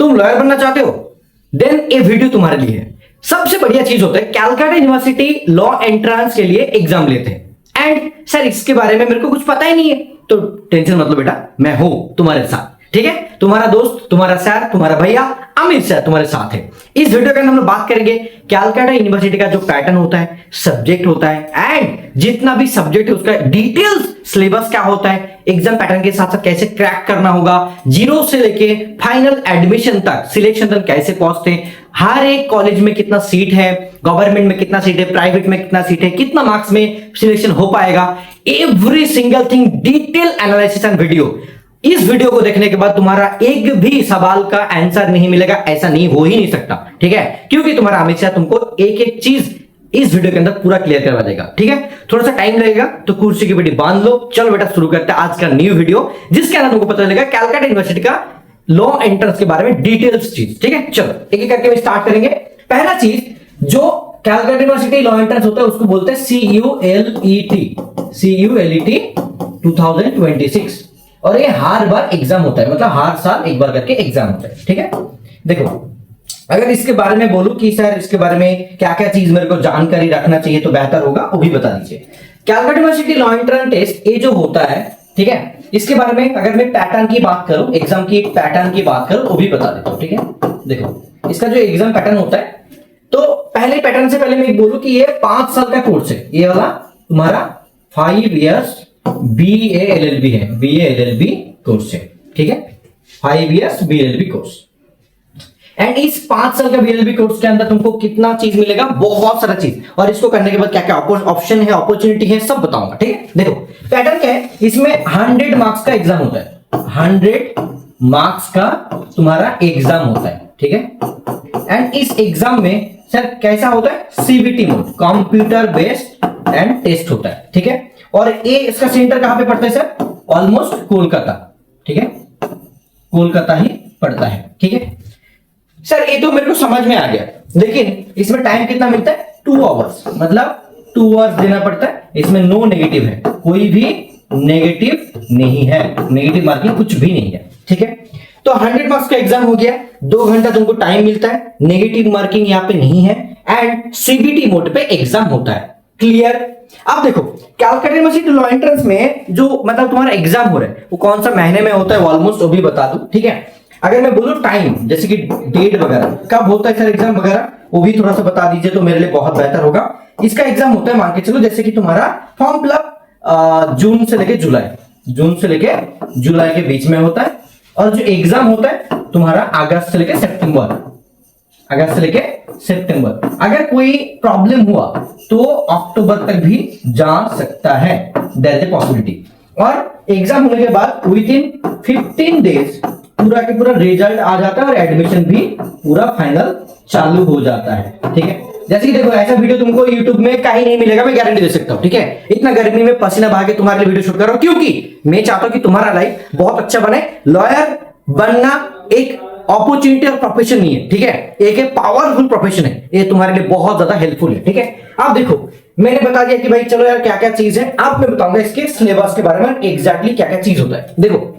तुम लॉयर बनना चाहते हो, देन ये वीडियो तुम्हारे लिए है। सबसे बढ़िया चीज होता है कैलकाटा यूनिवर्सिटी लॉ एंट्रेंस के लिए एग्जाम लेते हैं। एंड सर इसके बारे में मेरे को कुछ पता ही नहीं है, तो टेंशन मत लो बेटा, मैं हूं तुम्हारे साथ, ठीक है। तुम्हारा दोस्त, तुम्हारा सर, तुम्हारा भैया अमित सर तुम्हारे साथ है। इस वीडियो के अंदर हम लोग बात करेंगे कैलकाटा यूनिवर्सिटी का जो पैटर्न होता है, सब्जेक्ट होता है, एंड जितना भी सब्जेक्ट है उसका डिटेल्स, सिलेबस क्या होता है, एग्जाम पैटर्न के साथ साथ कैसे क्रैक करना होगा, जीरो से लेके फाइनल एडमिशन तक, सिलेक्शन तक कैसे पहुंचते हैं, हर एक कॉलेज में कितना सीट है, गवर्नमेंट में कितना सीट है, प्राइवेट में कितना सीट है, कितना मार्क्स में सिलेक्शन हो पाएगा, every single thing detail analysis and video. इस वीडियो को देखने के बाद तुम्हारा एक भी सवाल का आंसर नहीं मिलेगा, ऐसा नहीं हो ही नहीं सकता, ठीक है, क्योंकि तुम्हारा अमित शाह तुमको एक एक चीज इस वीडियो के अंदर पूरा क्लियर करवा देगा, ठीक है। थोड़ा सा टाइम लगेगा तो कुर्सी की बेटी बांध लो। चलो बेटा शुरू करते हैं आज का न्यू वीडियो, जिसके अंदर तुमको पता चलेगा कैलकाटा यूनिवर्सिटी का लॉ एंट्रेंस के बारे में डिटेल्स चीज, ठीक है। चलो एक एक करके स्टार्ट करेंगे। पहला चीज, जो कैलकाटा यूनिवर्सिटी लॉ एंट्रेंस होता है उसको बोलते हैं CULET 2026, और ये हर बार एग्जाम होता है, मतलब हर साल एक बार करके एग्जाम होता है, ठीक है। देखो अगर इसके बारे में बोलूं कि सर इसके बारे में क्या क्या चीज मेरे को जानकारी रखना चाहिए तो बेहतर होगा, वो भी बता दीजिए। Calcutta university law entrance test ये जो होता है, ठीक है, इसके बारे में अगर मैं पैटर्न की बात करूं, एग्जाम की पैटर्न की बात करूं, वो भी बता देता हूं, ठीक है। देखो इसका जो एग्जाम पैटर्न होता है, तो पहले पैटर्न से पहले मैं बोलूं कि ये 5 साल का कोर्स है, ये वाला तुम्हारा 5 इयर्स BA LLB है, BA LLB कोर्स है, ठीक है, 5 years BA LLB course. And इस 5 साल का BLB कोर्स के अंदर तुमको कितना चीज मिलेगा, बहुत सारा चीज, और इसको करने के बाद क्या क्या ऑप्शन है, अपॉर्चुनिटी है, सब बताऊंगा, ठीक है। देखो पैटर्न क्या है, इसमें 100 मार्क्स का एग्जाम होता है, 100 मार्क्स का तुम्हारा एग्जाम होता है, ठीक है। एंड इस एग्जाम में सर कैसा होता है, CBT mode, computer based and test होता है, ठीक है। और ये इसका सेंटर कहां पे पड़ता है सर, ऑलमोस्ट कोलकाता, ठीक है, कोलकाता ही पड़ता है, ठीक है। सर ये तो मेरे को समझ में आ गया, लेकिन इसमें टाइम कितना मिलता है, 2 आवर्स, मतलब 2 आवर्स देना पड़ता है। इसमें नो नेगेटिव है, कोई भी नेगेटिव नहीं है, नेगेटिव मार्किंग कुछ भी नहीं है, ठीक है। तो 100 मार्क्स का एग्जाम हो गया, 2 घंटा तुमको टाइम मिलता है, नेगेटिव मार्किंग यहाँ पे नहीं है, एंड CBT मोड पे एग्जाम होता है, क्लियर। अब देखो कैलकाटा यूनिवर्सिटी लॉ एंट्रेंस में जो मतलब तुम्हारा एग्जाम हो रहा है वो कौन सा महीने में होता है, ऑलमोस्ट वो भी बता दूं, ठीक है। अगर मैं बोलूं टाइम, जैसे कि डेट वगैरह कब होता है सर एग्जाम वगैरह, वो भी थोड़ा सा बता दीजिए तो मेरे लिए बहुत बेहतर होगा। इसका एग्जाम होता है, मान के चलो जैसे कि तुम्हारा फॉर्म फिलअप जून से लेके जुलाई के बीच में होता है, और जो एग्जाम होता है तुम्हारा अगस्त से लेके सितंबर। अगर कोई प्रॉब्लम हुआ तो अक्टूबर तक भी जा सकता है, देयर इज ए पॉसिबिलिटी। और एग्जाम होने के बाद विद इन 15 डेज पूरा के पूरा रिजल्ट आ जाता है, और एडमिशन भी पूरा फाइनल चालू हो जाता है, ठीक है। जैसे कि देखो ऐसा वीडियो तुमको YouTube में कहीं नहीं मिलेगा, मैं गारंटी दे सकता हूं, ठीक है। इतना गर्मी में पसीना बहा के तुम्हारे लिए वीडियो शूट कर रहा हूं, क्योंकि मैं चाहता हूं कि तुम्हारा लाइफ बहुत अच्छा बने। लॉयर बनना एक अपॉर्चुनिटी और प्रोफेशन नहीं है, ठीक है, एक पावरफुल प्रोफेशन है, ये तुम्हारे लिए बहुत ज्यादा हेल्पफुल है, ठीक है। अब देखो मैंने बता दिया कि भाई चलो यार क्या क्या चीज है, अब मैं बताऊंगा इसके सिलेबस के बारे में, एग्जैक्टली क्या क्या चीज होता है। देखो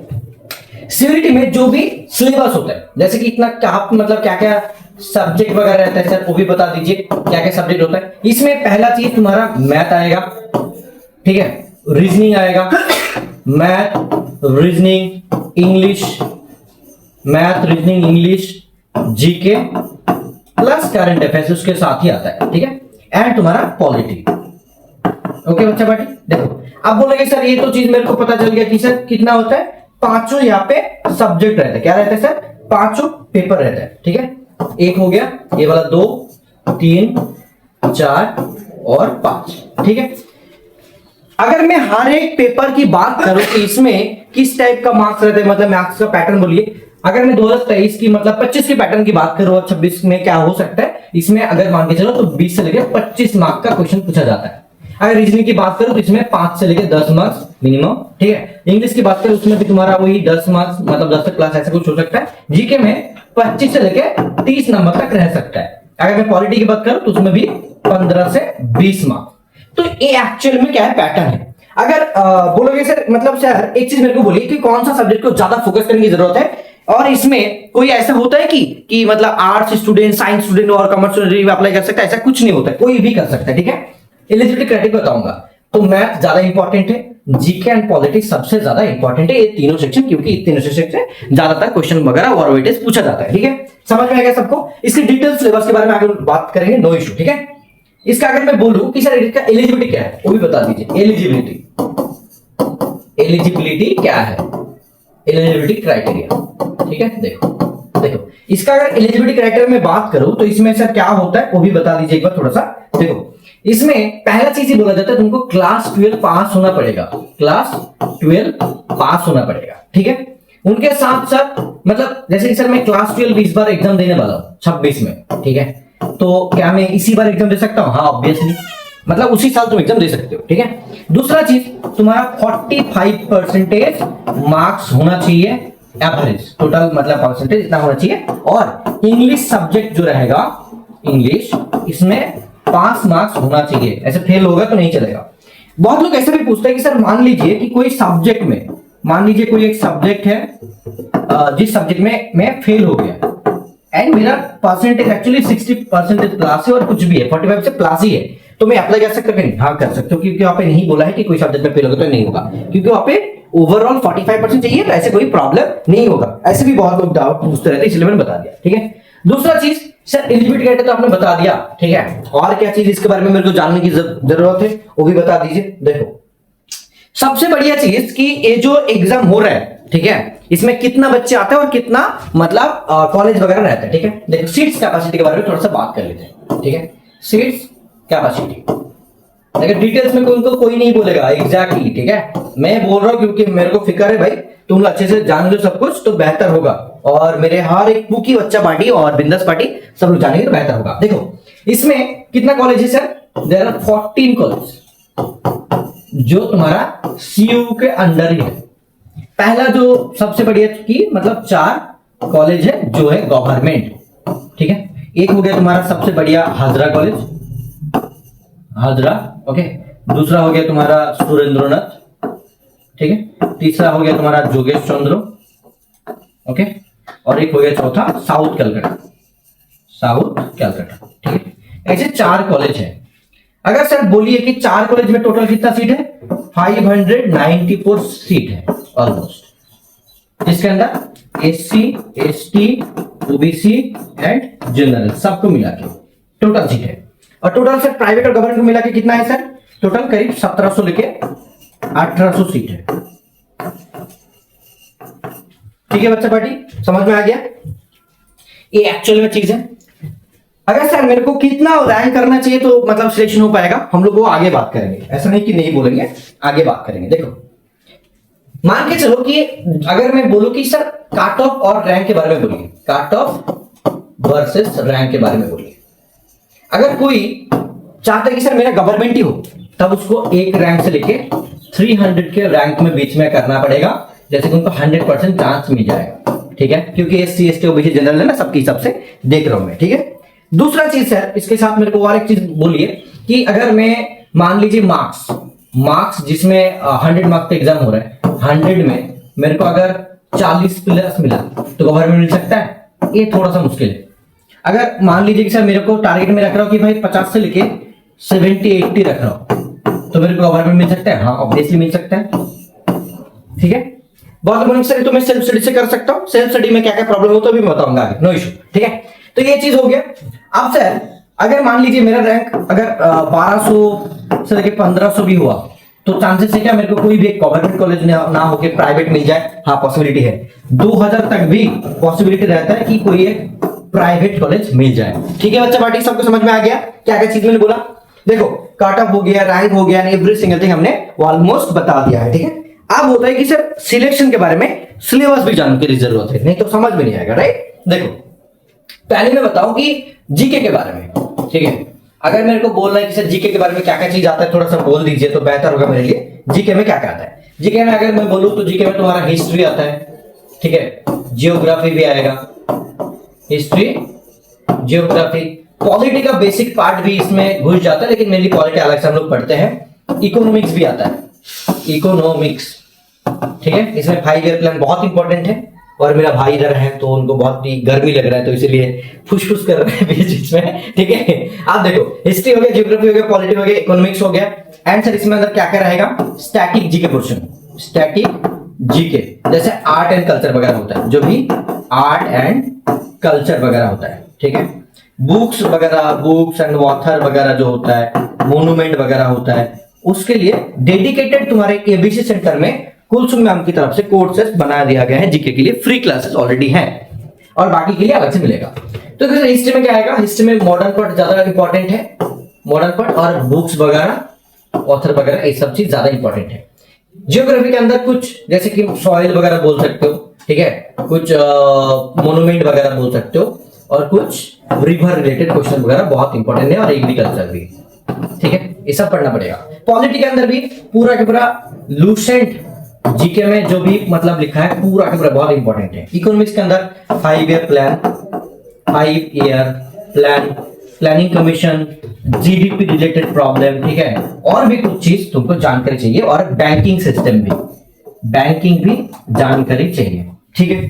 CBT में जो भी सिलेबस होता है, जैसे कि इतना क्या मतलब क्या क्या सब्जेक्ट वगैरह रहता है सर, वो भी बता दीजिए क्या क्या सब्जेक्ट होता है। इसमें पहला चीज तुम्हारा मैथ आएगा, ठीक है, रीजनिंग आएगा, math reasoning English GK plus current affairs उसके साथ ही आता है, ठीक है, एंड तुम्हारा पॉलिटी। ओके बच्चा बाटी, देखो अब बोलोगे सर ये तो चीज मेरे को पता चल गया कि सर कितना होता है, 5 यहाँ पे सब्जेक्ट रहता है, क्या रहता है सर, 5 पेपर रहता है, ठीक है। एक हो गया ये वाला, 2 3 4 और 5, ठीक है। अगर मैं हर एक पेपर की बात करूं कि इसमें किस टाइप का मार्क्स रहते हैं, मतलब मार्क्स का पैटर्न बोलिए। अगर मैं 2023 की मतलब 25 की पैटर्न की बात करूं और 26 में क्या हो सकता है, इसमें अगर मान के चलो तो 20 से लेकर 25 मार्क्स का क्वेश्चन पूछा जाता है। अगर रीजनिंग की बात करूं तो इसमें 5 से लेकर 10 मार्क्स मिनिमम, ठीक है। इंग्लिश की बात करें उसमें भी तुम्हारा वही 10 मार्क्स, मतलब 10 तक क्लास ऐसा कुछ हो सकता है। जीके में 25 से लेकर 30 नंबर तक रह सकता है। अगर मैं पॉलिटी की बात करूं तो उसमें भी 15 से 20 मार्क्स। तो ये एक्चुअल में क्या है, पैटर्न है। अगर बोलोगे सर मतलब सर एक चीज मेरे को बोलिए कि कौन सा सब्जेक्ट को ज्यादा फोकस करने की जरूरत है और इसमें कोई ऐसा होता है कि मतलब आर्ट्स स्टूडेंट, साइंस स्टूडेंट और कॉमर्स स्टूडेंट अप्लाई कर सकता है, ऐसा कुछ नहीं होता है, कोई भी कर सकता है, ठीक है। एलिजिबिलिटी क्राइटेरिया बताऊंगा। तो मैथ ज्यादा इंपॉर्टेंट है, जीके एंड पॉलिटिक्स सबसे ज्यादा इंपॉर्टेंट है, ये तीनों सेक्शन, क्योंकि तीनों सेक्शन से ज्यादातर क्वेश्चन वगैरह और वेटेज पूछा जाता है, ठीक है। समझ में आएगा सबको? इसकी डिटेल सिलेबस के बारे में आगे बात करेंगे, नो इशू, ठीक है। इसका अगर मैं बोलूं कि सर इसका एलिजिबिलिटी क्या है, वो भी बता दीजिए। एलिजिबिलिटी क्या है, एलिजिबिलिटी क्राइटेरिया, ठीक है। देखो इसका अगर एलिजिबिलिटी क्राइटेरिया में बात करूं तो इसमें सर क्या होता है वो भी बता दीजिए एक बार थोड़ा सा। देखो इसमें पहला चीज ही बोला जाता है तुमको क्लास 12 पास होना पड़ेगा, क्लास 12 पास होना पड़ेगा, ठीक है। उनके साथ साथ मतलब जैसे कि सर मैं क्लास 12 इस बार एग्जाम देने वाला हूं 26 में, ठीक है। तो क्या मैं इसी बार एग्जाम दे सकता हूं? हाँ ऑब्वियसली, मतलब उसी साल तुम एग्जाम दे सकते हो, ठीक है। दूसरा चीज तुम्हारा 45% मार्क्स होना चाहिए एवरेज, टोटल मतलब परसेंटेज इतना होना चाहिए। और इंग्लिश सब्जेक्ट जो रहेगा, इंग्लिश, इसमें 5 मार्क्स होना चाहिए, ऐसे फेल होगा तो नहीं चलेगा। बहुत लोग ऐसे भी पूछते हैं कि सर मान लीजिए कि कोई सब्जेक्ट में, मान लीजिए कोई एक सब्जेक्ट है जिस सब्जेक्ट में मैं फेल हो गया एंड मेरा परसेंटेज एक्चुअली 60% प्लस है और कुछ भी है 45 से प्लस ही है, तो मैं अप्लाई कर सकता हूँ? हाँ कर सकते हो, क्योंकि वहां पे नहीं बोला है कि कोई सब्जेक्ट में फेल होगा तो नहीं होगा, क्योंकि वहां पे ओवरऑल 45% चाहिए, तो ऐसे कोई प्रॉब्लम नहीं होगा। ऐसे भी बहुत लोग डाउट पूछते रहते हैं, इसलिए मैंने बता दिया, ठीक है। दूसरा चीज सर एलिजिबिलिटी क्राइटेरिया तो आपने बता दिया, ठीक है। और क्या चीज इसके बारे में मेरे को जानने की जरूरत है वो भी बता दीजिए। देखो सबसे बढ़िया चीज कि ये जो एग्जाम हो रहा है, ठीक है, इसमें कितना बच्चे आते हैं और कितना मतलब कॉलेज वगैरह रहता है, ठीक है। देखो सीट्स कैपेसिटी के बारे में थोड़ा सा बात कर लेते हैं, ठीक है। सीट्स कैपेसिटी देखो डिटेल्स में कोई नहीं बोलेगा एग्जैक्टली, ठीक है। मैं बोल रहा हूं क्योंकि मेरे को फिक्र है भाई तुम अच्छे से जान लो सब कुछ तो बेहतर होगा, और मेरे हर एक कुकी बच्चा पार्टी और बिंदास पार्टी सब लोग जानेंगे तो बेहतर होगा। देखो इसमें कितना कॉलेज है सर? देयर आर 14 कॉलेज जो तुम्हारा सीयू के अंडर ही है। पहला जो सबसे बढ़िया की मतलब 4 कॉलेज है जो है गवर्नमेंट, ठीक है। एक हो गया तुम्हारा सबसे बढ़िया हाजरा कॉलेज, हाजरा, ओके। दूसरा हो गया तुम्हारा सुरेंद्रनाथ, ठीक है। तीसरा हो गया तुम्हारा जोगेश चंद्र, ओके। और एक हो गया चौथा साउथ कलकत्ता, साउथ कलकत्ता, ठीक है। ऐसे 4 कॉलेज है। अगर सर बोलिए कि 4 कॉलेज में टोटल कितना सीट है? 594 सीट है ऑलमोस्ट, जिसके अंदर SC, ST, OBC and general सबको मिला के टोटल सीट है। और टोटल सर प्राइवेट और गवर्नमेंट को मिला के कितना है सर? टोटल करीब 1700 लेके 1800 सीट है, ठीक है बच्चा पार्टी, समझ में आ गया? ये एक्चुअल में चीज है। अगर सर मेरे को कितना रैंक करना चाहिए तो मतलब सिलेक्शन हो पाएगा, हम लोग वो आगे बात करेंगे, ऐसा नहीं कि नहीं बोलेंगे, आगे बात करेंगे। देखो मान के चलो कि अगर मैं बोलूं कि सर काट ऑफ और रैंक के बारे में बोलिए, काट ऑफ वर्सेस रैंक के बारे में बोलिए। अगर कोई चाहता है कि सर मेरा गवर्नमेंट ही हो, तब उसको एक रैंक से लेके 300 के रैंक में बीच में करना पड़ेगा, जैसे कि उनको 100% चांस मिल जाएगा, ठीक है। क्योंकि एससी, एसटी, ओबीसी, जनरल है ना, सबके हिसाब से देख रहा हूं मैं, ठीक है। दूसरा चीज सर इसके साथ मेरे को और एक चीज बोलिए कि अगर मैं मान लीजिए मार्क्स जिसमें 100 मार्क्स का एग्जाम हो रहा है, 100 में मेरे को अगर 40 प्लस मिला तो गवर्नमेंट मिल सकता है? ये थोड़ा सा मुश्किल है। अगर मान लीजिए कि सर मेरे को टारगेट में रख रहा हूं कि भाई 50 से लेके 70-80 रख रहा हूं तो मेरे को गवर्नमेंट मिल सकता है? हाँ ऑब्वियसली मिल सकता है, ठीक है। बहुत लोग सर तो मैं सेल्फ स्टडी से कर सकता हूं, सेल्फ स्टडी में क्या क्या प्रॉब्लम हो तो भी मैं बताऊंगा आगे, नो इशू, ठीक है। तो ये चीज हो गया। अब सर अगर मान लीजिए मेरा रैंक अगर 1200 से लेके 1500 भी हुआ तो चांसेस है क्या मेरे को कोई भी गवर्नमेंट कॉलेज ना होके प्राइवेट मिल जाए? हाँ पॉसिबिलिटी है। 2000 तक भी पॉसिबिलिटी रहता है कि कोई एक प्राइवेट कॉलेज मिल जाए, ठीक है बच्चा पार्टी, सबको समझ में आ गया क्या क्या चीज मैंने बोला? देखो कट ऑफ हो गया, रैंक हो गया, एवरी सिंगल थिंग हमने ऑलमोस्ट बता दिया है, ठीक है। अब होता है कि सर सिलेक्शन के बारे में सिलेबस भी जानने की जरूरत है, नहीं तो समझ में नहीं आएगा, राइट। देखो पहले मैं बताऊं कि जीके के बारे में, ठीक है। अगर मेरे को बोलना है कि सर जीके के बारे में क्या क्या चीज आता है थोड़ा सा बोल दीजिए तो बेहतर होगा मेरे लिए। जीके में क्या क्या आता है? जीके में अगर मैं बोलूं तो जीके में तुम्हारा हिस्ट्री आता है, ठीक है, जियोग्राफी भी आएगा, हिस्ट्री, जियोग्राफी, पॉलिटी का बेसिक पार्ट भी इसमें घुस जाता है, लेकिन मेरी पॉलिटी अलग से हम लोग पढ़ते हैं। इकोनॉमिक्स भी आता है, इकोनॉमिक्स, ठीक है। इसमें 5 ईयर प्लान बहुत इंपॉर्टेंट है, और मेरा भाई इधर है तो उनको बहुत ही गर्मी लग रहा है, तो इसीलिए फुसफुस कर रहे हैं बीच बीच में, ठीक है। आप देखो, हिस्ट्री हो गया, ज्योग्राफी हो गया, पॉलिटी हो गया, इकोनॉमिक्स हो गया, एंड सर इसमें अंदर क्या क्या रहेगा, static GK portion, static GK, जैसे आर्ट एंड कल्चर वगैरह होता है, जो भी आर्ट एंड कल्चर वगैरह होता है, ठीक है। बुक्स वगैरह, बुक्स एंड ऑथर वगैरह जो होता है, मोन्यूमेंट वगैरह होता है, उसके लिए डेडिकेटेड तुम्हारे एबीसी सेंटर में कुलसुम मैम की तरफ से कोर्सेस बना दिया गया है, जीके के लिए फ्री क्लासेस ऑलरेडी हैं, और बाकी के लिए अलग से मिलेगा। तो हिस्ट्री में क्या आएगा, हिस्ट्री में मॉडर्न पार्ट ज्यादा इंपॉर्टेंट है, मॉडर्न पार्ट, और बुक्स वगैरह, ऑथर वगैरह, ये सब चीज ज्यादा इंपॉर्टेंट है। जियोग्राफी के अंदर कुछ जैसे कि सॉइल वगैरह बोल सकते हो, ठीक है, कुछ मोन्यूमेंट वगैरह बोल सकते हो, और कुछ रिवर रिलेटेड क्वेश्चन वगैरह बहुत इंपॉर्टेंट है, और एग्रीकल्चर भी, ठीक है, ये सब पढ़ना पड़ेगा। पॉलिटी के अंदर भी पूरा के पूरा लूसेंट जीके में जो भी मतलब लिखा है पूरा के पूरा बहुत इंपॉर्टेंट है। इकोनॉमिक्स के अंदर 5 year plan, 5 year plan, planning commission, GDP related problem, ठीक है, और भी कुछ चीज तुमको जानकारी चाहिए, और बैंकिंग सिस्टम भी, बैंकिंग भी जानकारी चाहिए, ठीक है।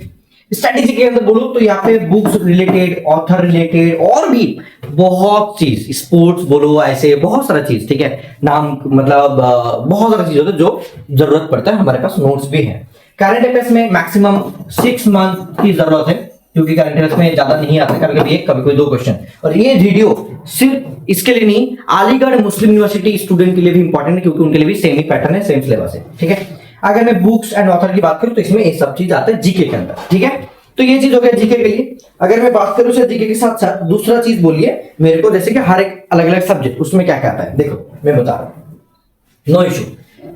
स्ट्रेटेजी के अंदर बोलूं तो यहाँ पे बुक्स रिलेटेड, ऑथर रिलेटेड, और भी बहुत चीज, स्पोर्ट्स बोलो, ऐसे बहुत सारा चीज, ठीक है, नाम मतलब बहुत सारा चीज होता है जो जरूरत पड़ता है, हमारे पास नोट्स भी है। करंट अफेयर्स में मैक्सिमम 6 मंथ की जरूरत है, क्योंकि करंट अफेयर्स में ज्यादा नहीं आता, कभी कभी एक, कभी कोई 2 क्वेश्चन। और ये वीडियो सिर्फ इसके लिए नहीं, अलीगढ़ मुस्लिम यूनिवर्सिटी स्टूडेंट के लिए भी इंपॉर्टेंट है, क्योंकि उनके लिए भी सेम ही पैटर्न है, सेम सिलेबस है, ठीक है। अगर मैं बुक्स एंड ऑथर की बात करूं तो इसमें ये सब चीज आता है जीके के अंदर, ठीक है। तो ये चीज हो गया जीके के लिए। अगर मैं बात करूं सर जीके के साथ साथ दूसरा चीज बोलिए मेरे को, जैसे कि हर एक अलग अलग सब्जेक्ट उसमें क्या क्या आता है, देखो मैं बता रहा हूं, नो इशू।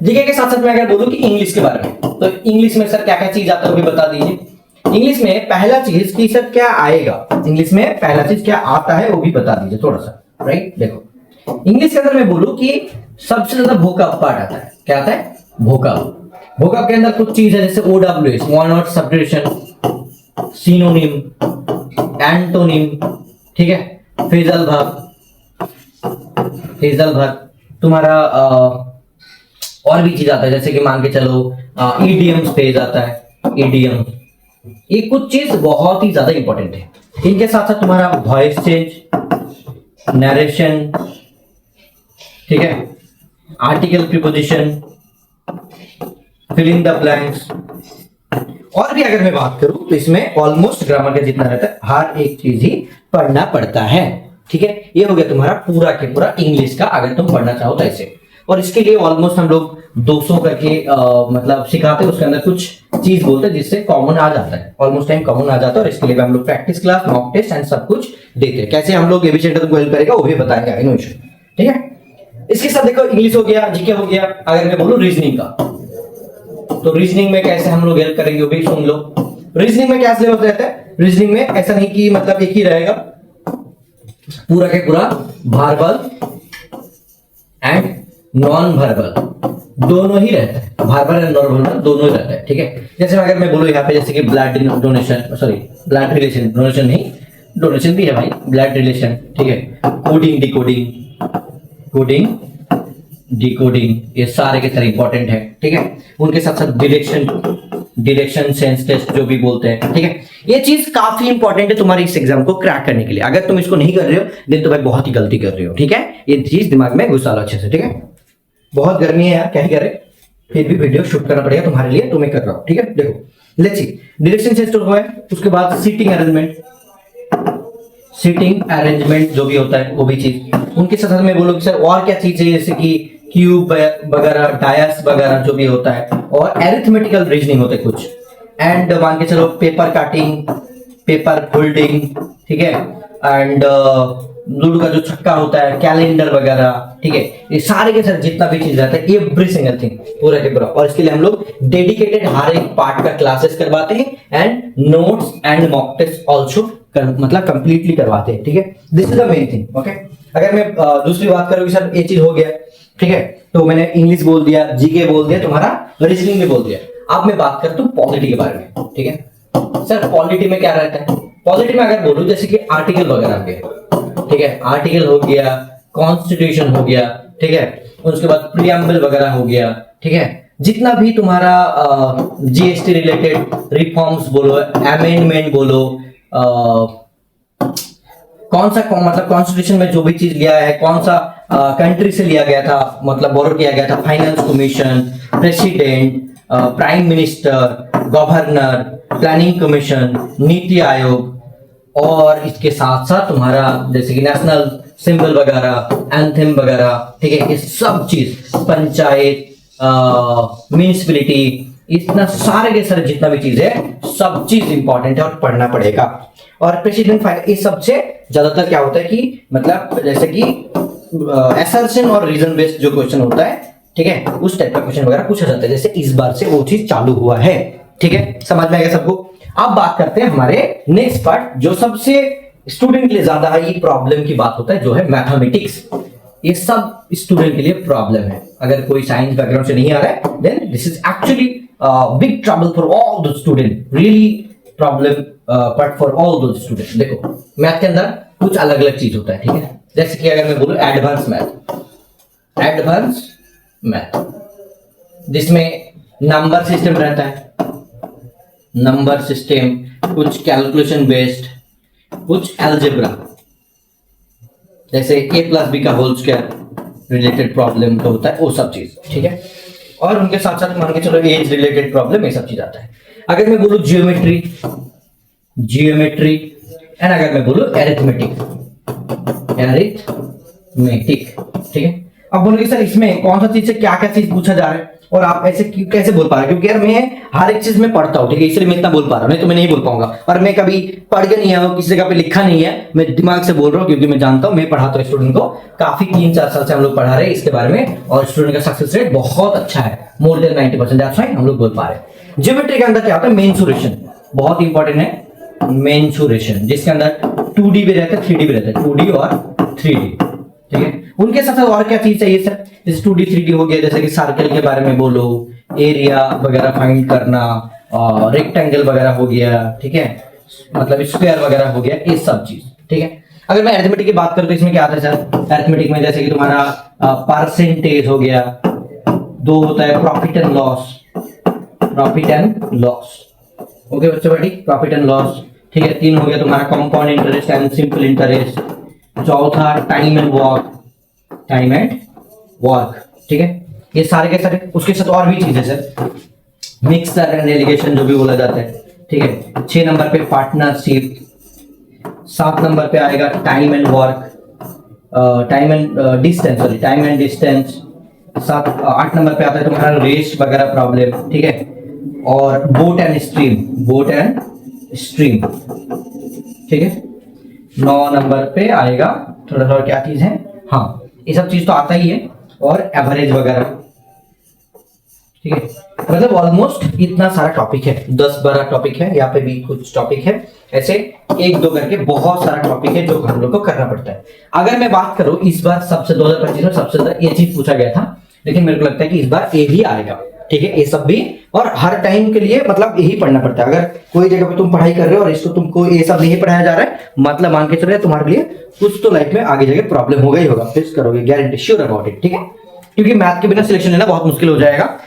जीके के साथ साथ मैं अगर बोलूं कि इंग्लिश के बारे में, तो इंग्लिश में सर क्या क्या चीज आता है वो भी बता दीजिए। इंग्लिश में पहला चीज की सर क्या आएगा, इंग्लिश में पहला चीज क्या आता है वो भी बता दीजिए थोड़ा सा, राइट। देखो इंग्लिश के अंदर मैं बोलूं कि सबसे ज्यादा वोकैब पार्ट आता है, क्या आता है, वोकैब। वोकैब के अंदर कुछ चीज है, जैसे OWS, one word subtraction, synonym, antonym, ठीक है, फ्रेजल वर्ब, फ्रेजल वर्ब तुम्हारा, और भी चीज आता है, जैसे कि मान के चलो ईडीएम पेज आता है, ईडीएम, ये कुछ चीज बहुत ही ज्यादा इंपॉर्टेंट है। इनके साथ साथ तुम्हारा वॉइस चेंज, नरेशन, ठीक है, article preposition, fill in the blanks, और भी अगर मैं बात करूं तो इसमें ऑलमोस्ट ग्रामर का जितना रहता है हर एक चीज ही पढ़ना पड़ता है, ठीक है। ये हो गया तुम्हारा पूरा के पूरा इंग्लिश का, अगर तुम पढ़ना चाहो तो ऐसे। और इसके लिए ऑलमोस्ट हम लोग 200 करके मतलब सिखाते हैं, उसके अंदर कुछ चीज बोलते हैं जिससे कॉमन आ जाता है, ऑलमोस्ट टाइम कॉमन आ जाता है। और इसके लिए हम लोग practice class, mock test and सब कुछ देते हैं। कैसे हम लोग एबीसी सेंटर को हेल्प करेगा वो भी बताएंगे, नो इशू, ठीक है। इसके साथ देखो इंग्लिश हो गया, जीके हो गया। अगर मैं बोलूं रीजनिंग का, तो रीजनिंग में कैसे हम लोग हेल्प करेंगे वो भी सुन लो। रीजनिंग में क्या सिलेबस रहता है, रीजनिंग में ऐसा नहीं कि मतलब एक ही रहेगा, पूरा के पूरा वर्बल एंड नॉन वर्बल दोनों ही रहता है, वर्बल एंड नॉन वर्बल दोनों ही रहता है, ठीक है। जैसे अगर मैं बोलूं यहाँ पे, जैसे कि blood donation, sorry blood relation, donation नहीं, डोनेशन भी है भाई, ब्लड रिलेशन, ठीक है, कोडिंग, डिकोडिंग, कोडिंग, डिकोडिंग, ये सारे के सारे इंपॉर्टेंट है, ठीक है। उनके साथ साथ डायरेक्शन सेंस टेस्ट जो भी बोलते हैं, ठीक है। ये चीज काफी इंपॉर्टेंट है तुम्हारे इस एग्जाम को क्रैक करने के लिए। अगर तुम इसको नहीं कर रहे हो देन तो भाई बहुत ही गलती कर रहे हो, ठीक है। ये चीज दिमाग में घुसा लो अच्छे से, ठीक है। बहुत गर्मी है यार, क्या ही करे, फिर भी वीडियो शूट करना पड़ेगा तुम्हारे लिए, तो मैं कर रहा हूं, ठीक है। देखो लेट्स सी, डायरेक्शन सेंस तो है, उसके बाद सीटिंग अरेंजमेंट, सीटिंग अरेंजमेंट जो भी होता है वो भी चीज। उनके साथ मैं बोलूँ सर और क्या चीज है, जैसे कि क्यूब वगैरह, डायस वगैरह जो भी होता है, और एरिथमेटिकल रीजनिंग होते कुछ, एंड मान के चलो पेपर कटिंग, पेपर फोल्डिंग, ठीक है, एंड लूडो का जो छक्का होता है, कैलेंडर वगैरह, ठीक है। ये सारे के सारे जितना भी चीज रहता है, एवरी सिंगल थिंग पूरा के पूरा। और इसके लिए हम लोग डेडिकेटेड हर एक पार्ट का क्लासेस करवाते हैं, and notes and mock test also मतलब कंप्लीटली करवाते हैं, ठीक है। This is the main thing, okay. अगर मैं दूसरी बात करूँ सर ये चीज हो गया, ठीक है, तो मैंने इंग्लिश बोल दिया, जीके बोल दिया, तुम्हारा रीजनिंग भी बोल दिया। अब मैं बात करता हूँ पॉलिटी के बारे में, ठीक है। सर पॉलिटी में क्या रहता है, पॉलिटी में अगर बोलूं जैसे कि आर्टिकल वगैरह हो गया, ठीक है, आर्टिकल हो गया, कॉन्स्टिट्यूशन हो गया, ठीक है, उसके बाद प्रीएम्बल वगैरह हो गया, ठीक है, जितना भी तुम्हारा जीएसटी रिलेटेड रिफॉर्म्स बोलो, अमेंडमेंट बोलो, कौन सा मतलब कॉन्स्टिट्यूशन में जो भी चीज लिया है, कौन सा कंट्री से लिया गया था, मतलब बोरो किया गया था, finance commission, president, prime minister, governor, planning commission, NITI Aayog, और इसके साथ साथ तुम्हारा जैसे कि नेशनल सिंबल वगैरह, एंथम वगैरह, ठीक है, ये सब चीज, पंचायत, म्यूनिसिपैलिटी, इतना सारे के सारे जितना भी चीज है सब चीज इंपॉर्टेंट है और पढ़ना पड़ेगा। और प्रेसिडेंट फाइल इस सबसे ज्यादातर क्या होता है कि मतलब जैसे कि असर्शन और रीजन बेस्ड जो क्वेश्चन होता है, ठीक है, उस टाइप का क्वेश्चन वगैरह पूछा जाता है, जैसे इस बार से वो चीज चालू हुआ है। ठीक है, समझ में आएगा सबको। अब बात करते हैं हमारे नेक्स्ट पार्ट, जो सबसे स्टूडेंट के लिए ज्यादा ही प्रॉब्लम की बात होता है, जो है मैथमेटिक्स। ये सब स्टूडेंट के लिए प्रॉब्लम है। अगर कोई साइंस बैकग्राउंड से नहीं आ रहा है, then this is actually big trouble for all the student, really problem but for all the student. देखो, मैथ के अंदर कुछ अलग अलग चीज होता है, ठीक है। जैसे कि अगर मैं बोलूं एडवांस मैथ, जिसमें नंबर सिस्टम रहता है, नंबर सिस्टम, कुछ कैलकुलेशन बेस्ड, कुछ अलजेब्रा, जैसे a प्लस बी का होल स्क्वायर रिलेटेड प्रॉब्लम तो होता है, वो सब चीज, ठीक है। और उनके साथ साथ मान के चलो एज रिलेटेड प्रॉब्लम, ये सब चीज आता है। अगर मैं बोलूं जियोमेट्री एंड अगर मैं बोलूं एरिथमेटिक, ठीक है। अब बोलोगे सर इसमें कौन सा चीज से क्या क्या चीज पूछा जा रहा है और आप ऐसे कैसे बोल पा रहे हैं? क्योंकि यार मैं हर एक चीज में पढ़ता हूँ, ठीक है, इसलिए मैं इतना बोल पा रहा हूँ, नहीं तो मैं नहीं बोल पाऊंगा। और मैं कभी पढ़ के नहीं आया हूँ, किसी जगह पे लिखा नहीं है, मैं दिमाग से बोल रहा हूँ, क्योंकि मैं जानता हूँ, मैं पढ़ाता हूँ स्टूडेंट को, काफी 3-4 साल से हम लोग पढ़ा रहे हैं इसके बारे में, और स्टूडेंट का सक्सेस रेट बहुत अच्छा है, मोर देन 90%। दैट्स व्हाई हम लोग बोल पा रहे हैं। ज्योमेट्री के अंदर क्या होता है? मेंसुरेशन बहुत इंपॉर्टेंट है, मेंसुरेशन, जिसके अंदर 2D भी रहता है, 3D भी रहता है, 2D और 3D, ठीक है। उनके साथ साथ और क्या चीज चाहिए सर? जैसे 2D 3D हो गया, जैसे कि सर्कल के बारे में बोलो, एरिया वगैरह फाइंड करना, रेक्टेंगल वगैरह हो गया, ठीक है, मतलब स्क्वायर वगैरह हो गया, ये सब चीज, ठीक है। अगर मैं अरिथमेटिक की बात करूं तो इसमें क्या आता है सर? अरिथमेटिक में जैसे कि तुम्हारा परसेंटेज हो गया, 2 होता है प्रॉफिट एंड लॉस, ओके बच्चों, बेटी, प्रॉफिट एंड लॉस, ठीक है। 3 हो गया तुम्हारा compound interest and simple interest, चौथा टाइम एंड वर्क, ठीक है। ये सारे के सारे, उसके साथ और भी चीजें सर, मिक्सर एंड एलिगेशन जो भी बोला जाता है, ठीक है। 6 नंबर पे पार्टनरशिप, 7 नंबर पे आएगा टाइम एंड डिस्टेंस, 8 नंबर पे आता है तुम्हारा रेस वगैरह प्रॉब्लम, ठीक है। और बोट एंड स्ट्रीम, ठीक है। 9 नंबर पे आएगा थोड़ा सा क्या चीज है, हाँ, ये सब चीज तो आता ही है, और एवरेज वगैरह, ठीक है। मतलब ऑलमोस्ट इतना सारा टॉपिक है, 10-12 टॉपिक है, यहाँ पे भी कुछ टॉपिक है, ऐसे 1-2 करके बहुत सारा टॉपिक है जो हम लोग को करना पड़ता है। अगर मैं बात करूं इस बार 2025 में सबसे ज्यादा ये चीज पूछा गया था, लेकिन मेरे को लगता है कि इस बार ये भी आएगा, ठीक है, ये सब भी। और हर टाइम के लिए मतलब यही पढ़ना पड़ता है। अगर कोई जगह पे तुम पढ़ाई कर रहे हो और इसको तुमको ये सब नहीं पढ़ाया जा रहा है, मतलब मान के चलो तुम्हारे लिए कुछ तो लाइफ में आगे जाके प्रॉब्लम होगा ही होगा, फेस करोगे, गारंटी, श्योर अबाउट इट, ठीक है। क्योंकि मैथ के बिना सिलेक्शन लेना बहुत मुश्किल हो जाएगा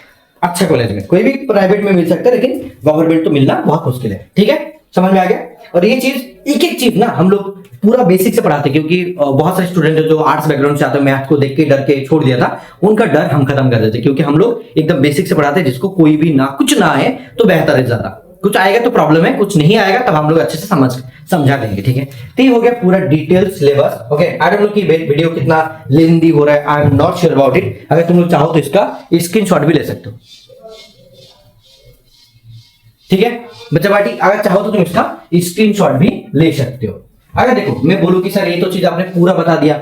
अच्छा कॉलेज में। कोई भी प्राइवेट में मिल सकता है, लेकिन गवर्नमेंट तो मिलना बहुत मुश्किल है, ठीक है, समझ में आ गया। और ये चीज एक चीज ना हम लोग पूरा बेसिक से पढ़ाते, क्योंकि बहुत सारे स्टूडेंट जो आर्ट्स बैकग्राउंड से आते हैं, मैथ को देख के डर के छोड़ दिया था, उनका डर हम खत्म कर देते, क्योंकि हम लोग एकदम बेसिक से पढ़ाते हैं, जिसको कोई भी ना कुछ ना आए तो बेहतर है, ज्यादा कुछ आएगा तो प्रॉब्लम है, कुछ नहीं आएगा तब हम लोग अच्छे से समझा देंगे, ठीक है। तो ये हो गया पूरा detail syllabus, okay. I don't know कि वीडियो कितना लेंथी हो रहा है, I am not sure about it. अगर तुम लोग चाहो तो इसका स्क्रीनशॉट भी ले सकते हो, ठीक है बच्चा बाटी, अगर चाहो तो तुम इसका स्क्रीनशॉट भी ले सकते हो। अगर देखो मैं बोलूं कि सर ये तो चीज आपने पूरा बता दिया,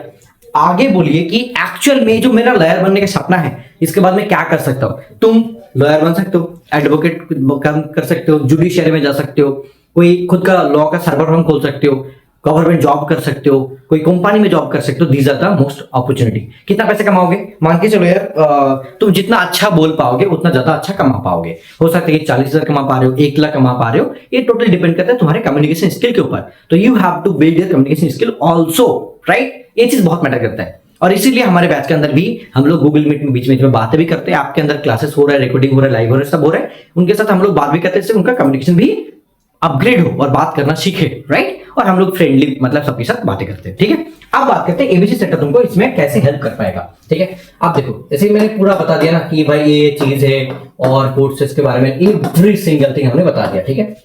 आगे बोलिए कि एक्चुअल में जो मेरा लॉयर बनने का सपना है, इसके बाद मैं क्या कर सकता हूं। तुम लॉयर बन सकते हो, एडवोकेट कर सकते हो, जुडिशियरी में जा सकते हो, कोई खुद का लॉ का सर्वर फर्म खोल सकते हो, गवर्नमेंट जॉब कर सकते हो, कोई कंपनी में जॉब कर सकते हो। These are the most opportunity. कितना पैसे कमाओगे? मान के चलो यार तुम जितना अच्छा बोल पाओगे उतना ज्यादा अच्छा कमा पाओगे। हो सकता है कि 40,000 कमा पा रहे हो, 1 लाख कमा पा रहे हो, ये टोटल डिपेंड करता है तुम्हारे कम्युनिकेशन स्किल के ऊपर। तो you have to build your communication skill also, right. ये चीज बहुत मैटर करता है। और इसीलिए हमारे बैच के अंदर भी हम लोग गूगल मीट में बीच में बातें भी करते हैं, आपके अंदर क्लासेस हो रहा है, रिकॉर्डिंग हो रहा है, लाइव हो रहा है, सब हो रहा है, उनके साथ हम लोग बात भी करते हैं, उनका कम्युनिकेशन भी अपग्रेड हो और बात करना सीखे, राइट। और हम लोग फ्रेंडली मतलब सबके साथ बातें करते हैं, ठीक है। अब बात करते हैं एबीसी सेंटर तुमको इसमें कैसे हेल्प कर पाएगा, ठीक है। अब देखो जैसे मैंने पूरा बता दिया ना कि भाई ये चीज है और कोर्सेस के बारे में एवरी सिंगल थिंग हमने बता दिया, ठीक है।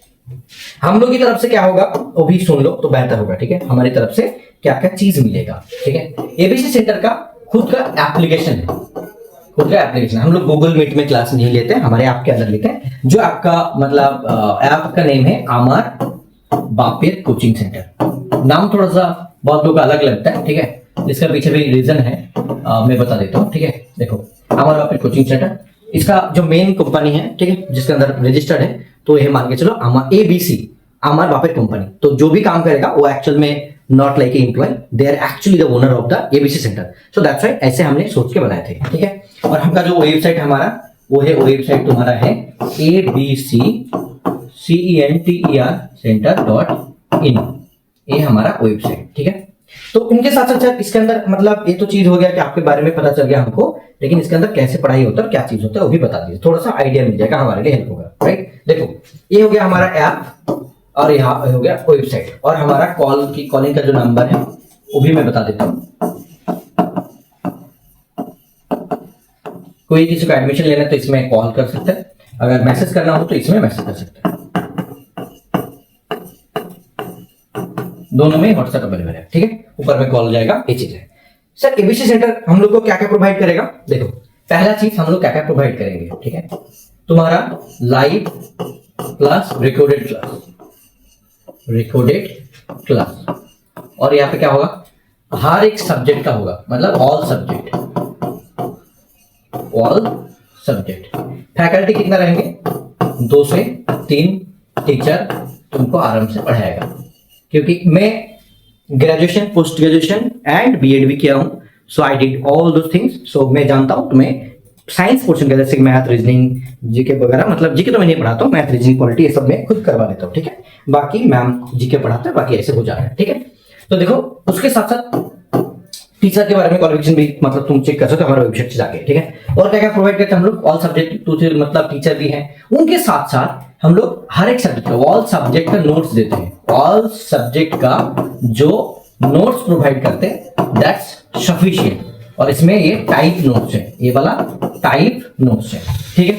हम लोग की तरफ से क्या होगा वो भी सुन लो तो बेहतर होगा, ठीक है। हमारी तरफ से क्या क्या चीज मिलेगा, ठीक है। एबीसी सेंटर का खुद का एप्लीकेशन है, खुद का एप्लीकेशन। हम लोग गूगल मीट में क्लास नहीं लेते हैं, हमारे ऐप के अंदर लेते हैं, जो आपका मतलब ऐप का नेम है अमर बापेर कोचिंग सेंटर। नाम थोड़ा सा बहुत लोग अलग लगता है, ठीक है। इसका पीछे भी रीजन है, मैं बता देता हूँ, ठीक है। देखो अमर बापेर कोचिंग सेंटर इसका जो मेन कंपनी है, ठीक है, जिसके अंदर रजिस्टर्ड है, तो ये मान के चलो अमर एबीसी अमर बापेर कंपनी। तो जो भी काम करेगा वो एक्चुअल में not like employ, they are actually the owner of the ABC centre. So that's why ऐसे हमने सोच के बनाए थे, ठीक है। और हमका जो वेबसाइट हमारा वो है, वेबसाइट तुम्हारा है abccenter center.in, ये हमारा वेबसाइट, ठीक है। तो इनके साथ साथ इसके अंदर मतलब ये तो चीज हो गया कि आपके बारे में पता चल गया हमको, लेकिन इसके अंदर कैसे पढ़ाई होता है और क्या चीज होता है वो भी बता दीजिए, थोड़ा सा आइडिया मिल जाएगा, हमारे लिए हेल्प होगा, राइट। देखो ये हो गया हमारा ऐप और यहाँ हो गया वेबसाइट, और हमारा कॉलिंग का जो नंबर है वो भी मैं बता देता हूँ। कोई किसी को एडमिशन लेना है तो इसमें कॉल कर सकते हैं, अगर मैसेज करना हो तो इसमें मैसेज कर सकते हैं, दोनों में व्हाट्सएप अवेलेबल है, ठीक है। ऊपर में कॉल जाएगा, ये चीज है। सर एबीसी सेंटर हम लोग को क्या क्या प्रोवाइड करेगा, देखो पहला चीज हम लोग क्या क्या प्रोवाइड करेंगे, ठीक है। तुम्हारा लाइव क्लास, रिकॉर्डेड क्लास, और यहाँ पे क्या होगा, हर एक सब्जेक्ट का होगा, मतलब ऑल सब्जेक्ट। फैकल्टी कितना रहेंगे, 2 से 3 टीचर तुमको आराम से पढ़ाएगा, क्योंकि मैं graduation, post graduation and BEd भी किया हूं, so I did all those things. सो मैं जानता हूं तुम्हें साइंस पोर्शन का, जैसे मैथ, रीजनिंग, जीके वगैरह, मतलब जीके तो मैं नहीं पढ़ाता हूँ, मैथ, रीजनिंग, पॉलिटी ये सब मैं खुद करवा लेता हूँ, ठीक है। बाकी मैम जीके पढ़ाते हैं, बाकी ऐसे हो जा रहा है, ठीक है। तो देखो उसके साथ साथ टीचर के बारे में क्वालिफिकेशन भी मतलब तुम चेक कर सकते हो हमारे वेबसाइट से जाके, ठीक है। और क्या क्या प्रोवाइड करते हैं हम लोग, ऑल सब्जेक्ट मतलब टीचर भी हैं, उनके साथ साथ हम लोग हर एक सब्जेक्ट का, ऑल सब्जेक्ट का नोट्स देते हैं, ऑल सब्जेक्ट का जो नोट्स प्रोवाइड करते हैं दैट्स सफिशिएंट। और इसमें ये टाइप नोट्स है, ये वाला टाइप नोट्स है, ठीक है।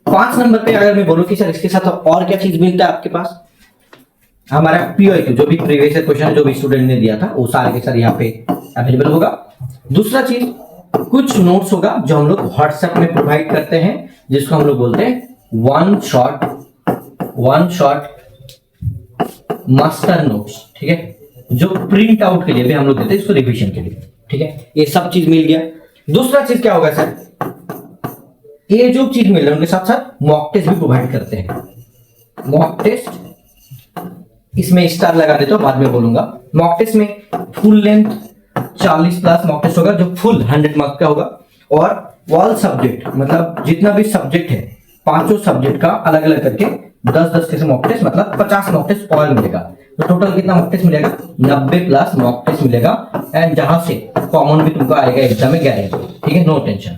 5 नंबर पे अगर मैं बोलूं कि सर इसके साथ और क्या चीज मिलता है आपके पास, हमारा पीओक्यू जो भी प्रीवियस क्वेश्चन जो भी स्टूडेंट ने दिया था वो सारे के सारे यहाँ पे अवेलेबल होगा। दूसरा चीज कुछ नोट्स होगा जो हम लोग व्हाट्सएप में प्रोवाइड करते हैं, जिसको हम लोग बोलते हैं वन शॉट मास्टर नोट्स, ठीक है, जो प्रिंट आउट के लिए भी हम लोग देते हैं, इसको रिवीजन के लिए, ठीक है। ये सब चीज मिल गया। दूसरा चीज क्या होगा सर, ये जो चीज मिल रहा है उनके साथ साथ मॉक टेस्ट भी प्रोवाइड करते हैं। मॉक टेस्ट इसमें स्टार लगा देते हो, बाद में बोलूंगा। मॉक टेस्ट में full length 40 plus mock test होगा, जो फुल 100 मार्क्स का होगा। और ऑल सब्जेक्ट मतलब जितना भी सब्जेक्ट है, 5 सब्जेक्ट का अलग अलग करके 10-10 के मॉक टेस्ट, मतलब 50 मॉक टेस्ट और मिलेगा। तो टोटल कितना मॉक टेस्ट मिलेगा, 90 प्लस मॉक टेस्ट मिलेगा। एंड जहां से कॉमन भी तुमको आएगा एग्जाम में, गारंटी, ठीक है, नो टेंशन।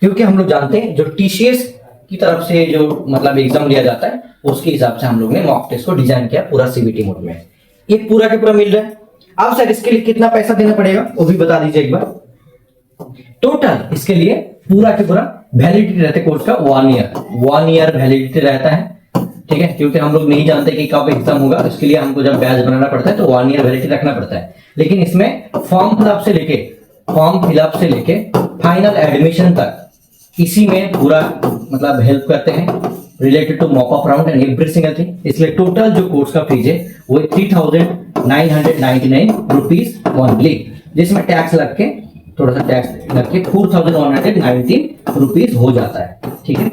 क्योंकि हम लोग जानते हैं जो टीसीएस की तरफ से जो मतलब एग्जाम लिया जाता है उसके हिसाब से हम लोग ने मॉक टेस्ट को डिजाइन किया पूरा सीबीटी मोड में। ये पूरा के पूरा मिल रहा है। अब सर इसके लिए कितना पैसा देना पड़ेगा वो भी बता दीजिए एक बार। टोटल इसके लिए पूरा के पूरा वैलिडिटी रहता है कोर्स का 1 ईयर वैलिडिटी रहता है, ठीक है। क्योंकि हम लोग नहीं जानते कि कब एग्जाम होगा, इसके लिए हमको जब बैच बनाना पड़ता है तो 1 ईयर वैलिडिटी रखना पड़ता है। लेकिन इसमें फॉर्म फिलअप से लेके फाइनल एडमिशन तक इसी में पूरा मतलब हेल्प करते हैं related to mock up round and every single thing. इसलिए टोटल जो कोर्स का फीस है वो 3,999 रुपीज ओनली, जिसमें टैक्स लग के थोड़ा सा टैक्स लग के 4,119 रुपीज हो जाता है, ठीक है।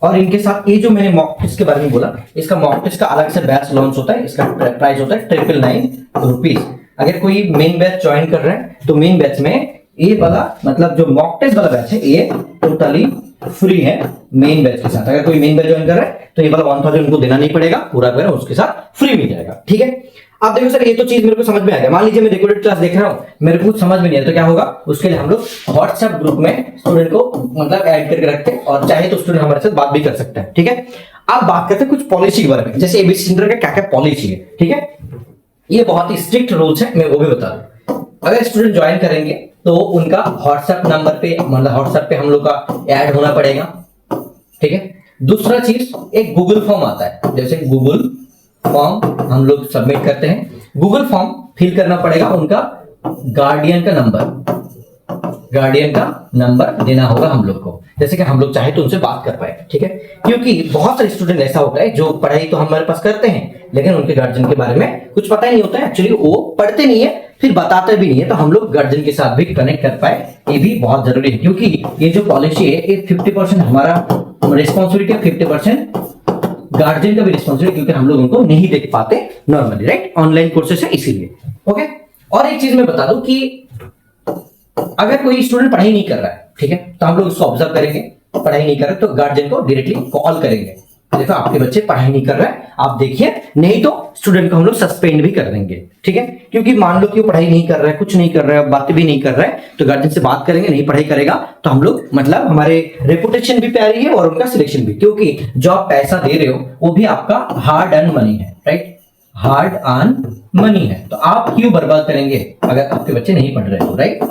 और इनके साथ ये जो मैंने मॉक टेस्ट के बारे में बोला, इसका मॉक टेस्ट का अलग से बैच लॉन्च होता है, इसका प्राइस होता है 999 रुपीज। अगर कोई मेन बैच ज्वाइन कर रहा है तो मेन बैच में ये वाला मतलब जो मॉक टेस्ट वाला बैच है ये टोटली फ्री है मेन बैच के साथ। अगर कोई मेन बैच ज्वाइन कर रहा है तो ये वाला 1000 उनको देना नहीं पड़ेगा, पूरा उसके साथ फ्री मिल जाएगा, ठीक है। अब देखो सर, ये तो चीज मेरे को समझ में आ गया। मान लीजिए मैं रिकॉर्डेड क्लास देख रहा हूँ, मेरे को कुछ समझ में नहीं है, तो क्या होगा, उसके लिए हम लोग व्हाट्सएप ग्रुप में स्टूडेंट को मतलब ऐड करके रखते हैं, और चाहे तो स्टूडेंट हमारे साथ बात भी कर सकता है। ठीक है, अब बात करते हैं कुछ पॉलिसी के बारे में, जैसे एबीसी सेंटर का क्या क्या पॉलिसी है। ठीक है, ये बहुत ही स्ट्रिक्ट रूल्स है, मैं वो भी बता दूं। अगर स्टूडेंट ज्वाइन करेंगे तो उनका व्हाट्सएप नंबर पे, मतलब व्हाट्सएप पे हम लोग का ऐड होना पड़ेगा। ठीक है, दूसरा चीज, एक गूगल फॉर्म आता है, जैसे गूगल फॉर्म हम लोग सबमिट करते हैं, गूगल फॉर्म फिल करना पड़ेगा, उनका गार्डियन का नंबर देना होगा हम लोग को, जैसे कि हम लोग चाहे तो उनसे बात कर पाए। ठीक है, क्योंकि बहुत सारे स्टूडेंट ऐसा होता है जो पढ़ाई तो हमारे पास करते हैं, लेकिन उनके गार्जियन के बारे में कुछ पता ही नहीं होता है, एक्चुअली वो पढ़ते नहीं है, फिर बताते भी नहीं है, तो हम लोग गार्जियन के साथ भी कनेक्ट कर पाए, ये भी बहुत जरूरी है। क्योंकि ये जो पॉलिसी है, ये 50% हमारा रिस्पॉन्सिबिलिटी है, 50% गार्जियन का भी रिस्पॉन्सिबिलिटी, क्योंकि हम लोग उनको नहीं देख पाते नॉर्मली, राइट, ऑनलाइन कोर्सेस है इसीलिए। ओके, और एक चीज मैं बता दूं कि अगर कोई स्टूडेंट पढ़ाई नहीं कर रहा है, ठीक है, तो हम लोग उसको ऑब्जर्व करेंगे, पढ़ाई नहीं कर रहा है तो गार्जियन को डायरेक्टली कॉल करेंगे, देखो आपके बच्चे पढ़ाई नहीं कर रहे हैं, आप देखिए, नहीं तो स्टूडेंट को हम लोग सस्पेंड भी कर देंगे। ठीक है, क्योंकि मान लो कि वो पढ़ाई नहीं कर रहा है, कुछ नहीं कर रहा है, बातें भी नहीं कर रहा है, तो गार्जियन से बात करेंगे, नहीं पढ़ाई करेगा तो हम लोग मतलब हमारे रेपुटेशन भी प्यारी है और उनका सिलेक्शन भी, क्योंकि जो आप पैसा दे रहे हो वो भी आपका हार्ड अर्न मनी है, राइट, हार्ड अर्न मनी है, तो आप क्यों बर्बाद करेंगे अगर आपके बच्चे नहीं पढ़ रहे हो, राइट।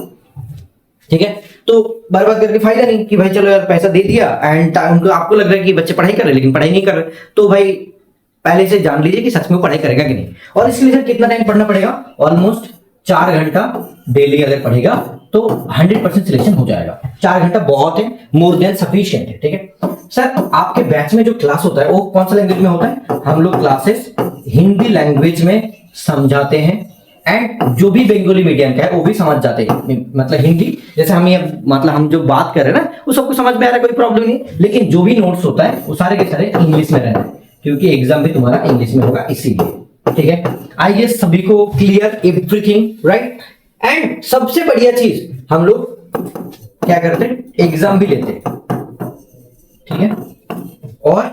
ठीक है, तो बर्बाद करके फायदा नहीं कि भाई चलो यार पैसा दे दिया एंड उनको आपको लग रहा है कि बच्चे पढ़ाई कर रहे हैं लेकिन पढ़ाई नहीं कर रहे, तो भाई पहले से जान लीजिए कि सच में पढ़ाई करेगा कि नहीं। और इसके लिए सर कितना टाइम पढ़ना पड़ेगा, ऑलमोस्ट 4 घंटा डेली अगर पढ़ेगा तो 100% सिलेक्शन हो जाएगा। 4 घंटा बहुत है, मोर देन सफिशिएंट है। ठीक है सर, आपके बैच में जो क्लास होता है वो कौन सा लैंग्वेज में होता है, हम लोग क्लासेस हिंदी लैंग्वेज में समझाते हैं, एंड जो भी बंगाली मीडियम का है वो भी समझ जाते हैं, मतलब हिंदी, जैसे हम ये मतलब हम जो बात कर रहे हैं ना वो सबको समझ में आ रहा है, कोई प्रॉब्लम नहीं, लेकिन जो भी नोट्स होता है वो सारे के सारे इंग्लिश में रहना है, क्योंकि एग्जाम भी तुम्हारा इंग्लिश में होगा इसीलिए। ठीक है, आई गेस सभी को क्लियर एवरीथिंग, राइट। एंड सबसे बढ़िया चीज, हम लोग क्या करते हैं, एग्जाम भी लेते हैं, ठीक है, और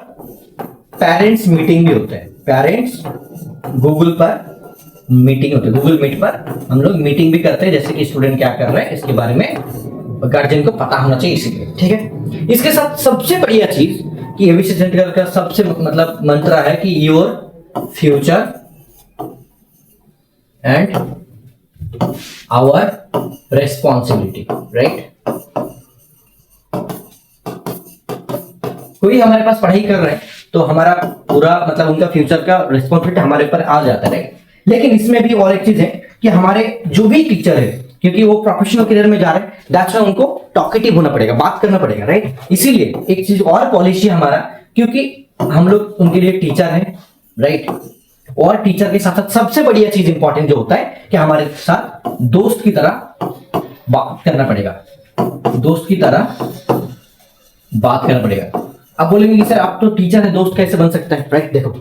पेरेंट्स मीटिंग भी होते हैं, पेरेंट्स गूगल पर मीटिंग होती है, गूगल मीट पर हम लोग मीटिंग भी करते हैं, जैसे कि स्टूडेंट क्या कर रहा है इसके बारे में गार्जियन को पता होना चाहिए इसीलिए। ठीक है, इसके साथ सबसे बढ़िया चीज कि एबीसी सेंटर का सबसे मतलब मंत्र है कि your future and our responsibility, right. कोई हमारे पास पढ़ाई कर रहे हैं तो हमारा पूरा मतलब उनका फ्यूचर का रिस्पॉन्सिबिलिटी हमारे ऊपर आ जाता है, राइट। लेकिन इसमें भी और एक चीज है कि हमारे जो भी टीचर है, क्योंकि वो प्रोफेशनल करियर में जा रहे हैं, दैट्स व्हाई उनको टॉकेटिव होना पड़ेगा, बात करना पड़ेगा, राइट। इसीलिए एक चीज और पॉलिसी हमारा, क्योंकि हम लोग उनके लिए टीचर हैं, राइट, और टीचर के साथ साथ सबसे बढ़िया चीज इंपॉर्टेंट जो होता है कि हमारे साथ दोस्त की तरह बात करना पड़ेगा, दोस्त की तरह बात करना पड़ेगा। अब बोलेंगे कि सर आप तो टीचर है, दोस्त कैसे बन सकता है, राइट। देखो,